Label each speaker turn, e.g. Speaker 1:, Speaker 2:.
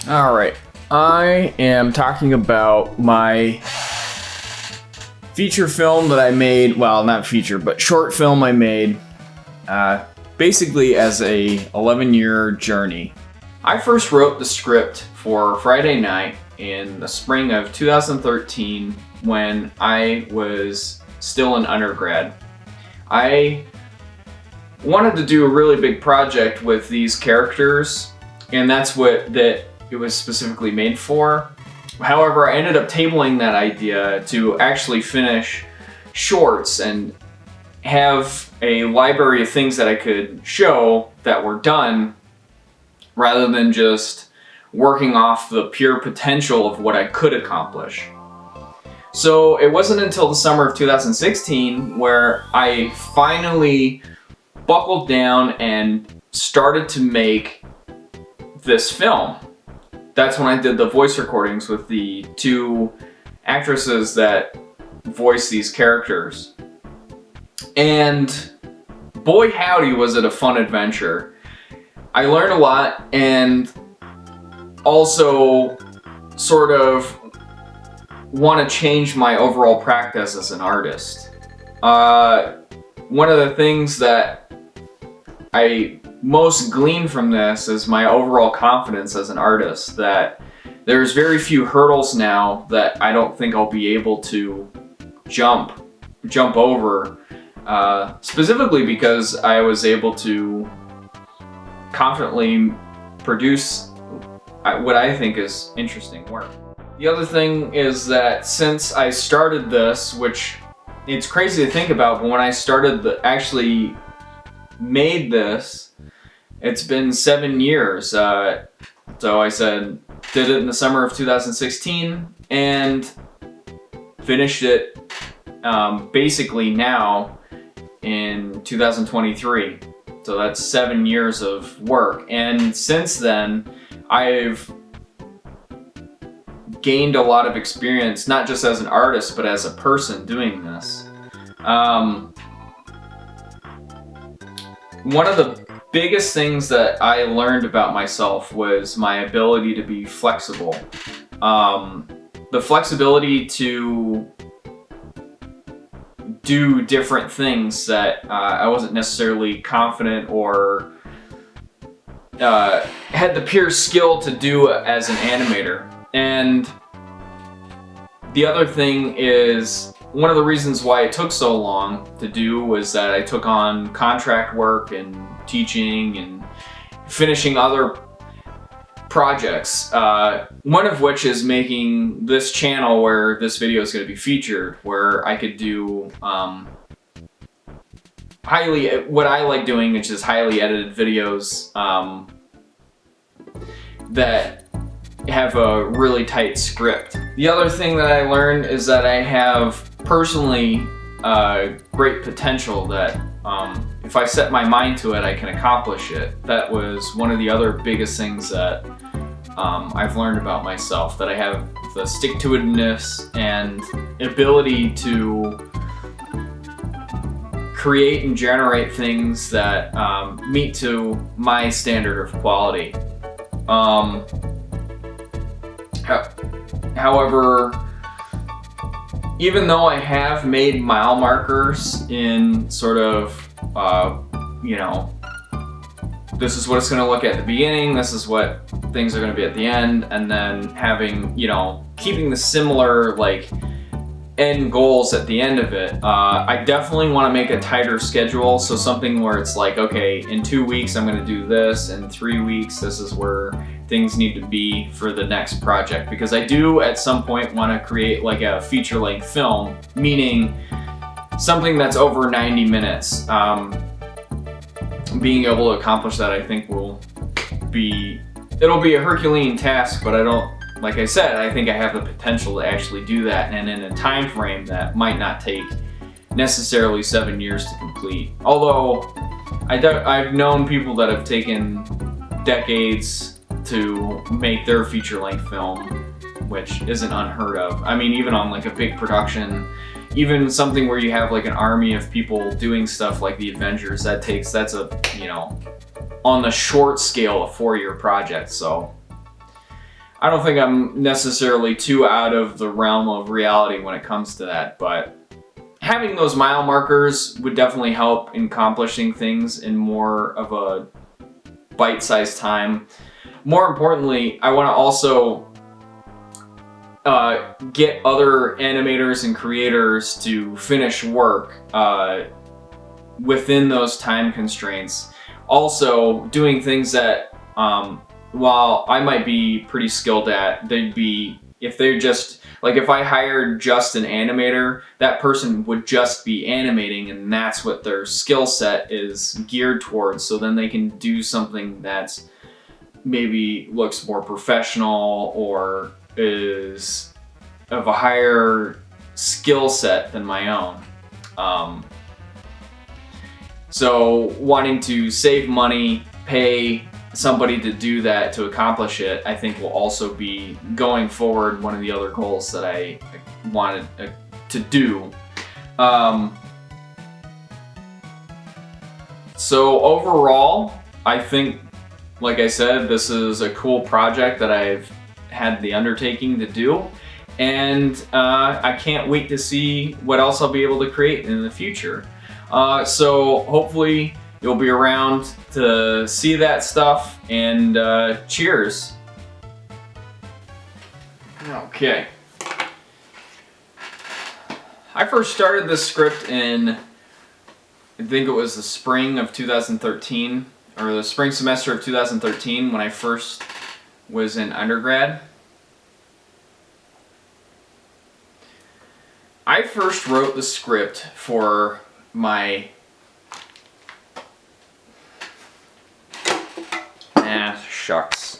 Speaker 1: All right, I am talking about my feature film that I made. Well, not feature, but short film I made, basically as a 11-year journey. I first wrote the script for Friday Night in the spring of 2013 when I was still an undergrad. I wanted to do a really big project with these characters, and that's what it was specifically made for. However, I ended up tabling that idea to actually finish shorts and have a library of things that I could show that were done, rather than just working off the pure potential of what I could accomplish. So it wasn't until the summer of 2016 where I finally buckled down and started to make this film. That's when I did the voice recordings with the two actresses that voice these characters. And boy howdy was it a fun adventure. I learned a lot, and also sort of want to change my overall practice as an artist. One of the things that I most glean from this is my overall confidence as an artist, that there's very few hurdles now that I don't think I'll be able to jump over, specifically because I was able to confidently produce what I think is interesting work. The other thing is that since I started this, which it's crazy to think about, but when I actually made this, it's been 7 years. So I did it in the summer of 2016 and finished it basically now in 2023. So that's 7 years of work. And since then, I've gained a lot of experience, not just as an artist, but as a person doing this. One of the biggest things that I learned about myself was my ability to be flexible. The flexibility to do different things that I wasn't necessarily confident or had the pure skill to do as an animator. And the other thing is, one of the reasons why it took so long to do was that I took on contract work and teaching and finishing other projects. One of which is making this channel where this video is going to be featured, where I could do what I like doing, which is highly edited videos that have a really tight script. The other thing that I learned is that I have personally great potential, that if I set my mind to it, I can accomplish it. That was one of the other biggest things that I've learned about myself, that I have the stick-to-itiveness and ability to create and generate things that meet to my standard of quality. However, even though I have made mile markers in sort of, this is what it's going to look at the beginning, this is what things are going to be at the end, and then having, keeping the similar, end goals at the end of it, I definitely want to make a tighter schedule, so something where it's like, okay, in 2 weeks I'm going to do this, in 3 weeks this is where things need to be for the next project, because I do at some point want to create a feature-length film, meaning something that's over 90 minutes. Being able to accomplish that, I think it'll be a Herculean task, but like I said, I think I have the potential to actually do that, and in a time frame that might not take necessarily 7 years to complete. Although I've known people that have taken decades to make their feature-length film, which isn't unheard of. I mean, even on a big production, even something where you have an army of people doing stuff like the Avengers, that's a, on the short scale, a 4-year project. So I don't think I'm necessarily too out of the realm of reality when it comes to that, but having those mile markers would definitely help in accomplishing things in more of a bite-sized time. More importantly, I want to also get other animators and creators to finish work within those time constraints. Also, doing things that, while I might be pretty skilled at, they'd be, if they're just, like if I hired just an animator, that person would just be animating, and that's what their skill set is geared towards. So then they can do something that's maybe looks more professional or is of a higher skill set than my own. So wanting to save money, pay somebody to do that, to accomplish it, I think will also be, going forward, one of the other goals that I wanted to do. So overall, I think, like I said, this is a cool project that I've had the undertaking to do, and I can't wait to see what else I'll be able to create in the future. So hopefully you'll be around to see that stuff, and cheers. Okay. I first started this script in, I think it was the spring of 2013, or the spring semester of 2013, when I first was in undergrad. I first wrote the script for my shucks.